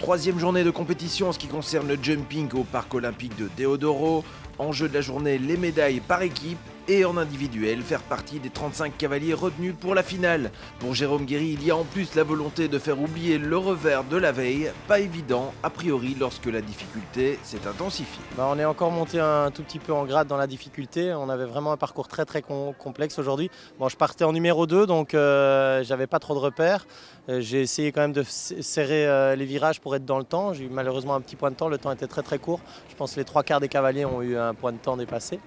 Troisième journée de compétition en ce qui concerne le jumping au parc olympique de Deodoro. Enjeu de la journée, les médailles par équipe et en individuel, faire partie des 35 cavaliers retenus pour la finale. Pour Jérôme Guéry, il y a en plus la volonté de faire oublier le revers de la veille, pas évident a priori lorsque la difficulté s'est intensifiée. On est encore monté un tout petit peu en grade dans la difficulté, on avait vraiment un parcours très complexe aujourd'hui. Je partais en numéro 2 donc j'avais pas trop de repères. J'ai essayé quand même de serrer les virages pour être dans le temps. J'ai eu malheureusement un petit point de temps, le temps était très court. Je pense que les 3/4 des cavaliers ont eu un point de temps dépassé.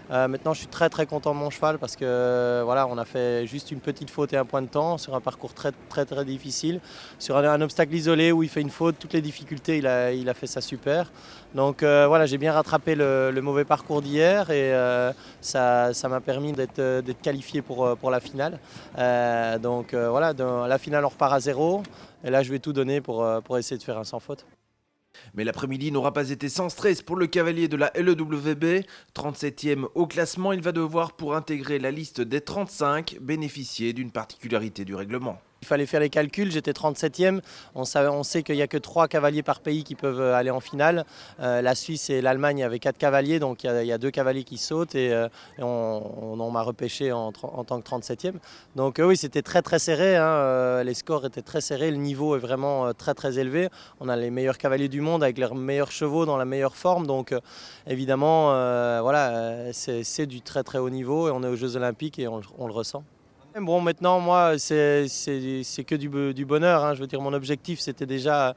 Maintenant je suis très content de mon cheval parce que voilà, on a fait juste une petite faute et un point de temps sur un parcours très difficile. Sur un obstacle isolé où il fait une faute, toutes les difficultés, il a fait ça super. Donc voilà, j'ai bien rattrapé le mauvais parcours d'hier et ça m'a permis d'être qualifié pour la finale. Donc voilà, dans la finale on repart à 0 et là je vais tout donner pour essayer de faire un sans faute. Mais l'après-midi n'aura pas été sans stress pour le cavalier de la LEWB. 37e au classement, il va devoir, pour intégrer la liste des 35, bénéficier d'une particularité du règlement. Il fallait faire les calculs, j'étais 37e. On sait qu'il n'y a que 3 cavaliers par pays qui peuvent aller en finale. La Suisse et l'Allemagne avaient 4 cavaliers, donc il y a 2 cavaliers qui sautent et on m'a repêché en tant que 37e. Donc oui, c'était très serré, hein. Les scores étaient très serrés, le niveau est vraiment très élevé. On a les meilleurs cavaliers du monde avec leurs meilleurs chevaux dans la meilleure forme. Donc évidemment, voilà, c'est du très haut niveau et on est aux Jeux Olympiques et on le ressent. Bon, maintenant, moi, c'est que du bonheur, hein. Je veux dire, mon objectif, c'était déjà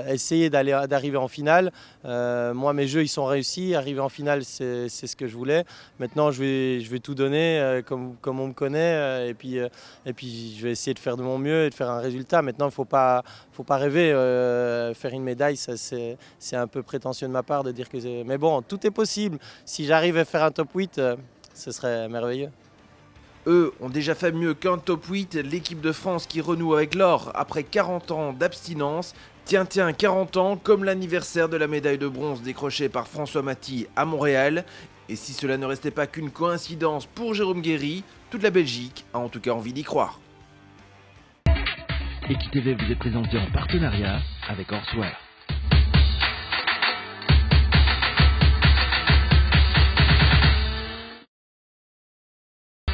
essayer d'arriver en finale. Moi, mes jeux, ils sont réussis. Arriver en finale, c'est ce que je voulais. Maintenant, je vais tout donner comme on me connaît. Et puis, je vais essayer de faire de mon mieux et de faire un résultat. Maintenant, il ne faut pas rêver. Faire une médaille, c'est un peu prétentieux de ma part de dire que c'est... Mais bon, tout est possible. Si j'arrive à faire un top 8, ce serait merveilleux. Eux ont déjà fait mieux qu'un top 8, l'équipe de France qui renoue avec l'or après 40 ans d'abstinence. Tiens, 40 ans, comme l'anniversaire de la médaille de bronze décrochée par François Maty à Montréal. Et si cela ne restait pas qu'une coïncidence pour Jérôme Guéry, toute la Belgique a en tout cas envie d'y croire. EquiTV vous est présenté en partenariat avec Horsewear.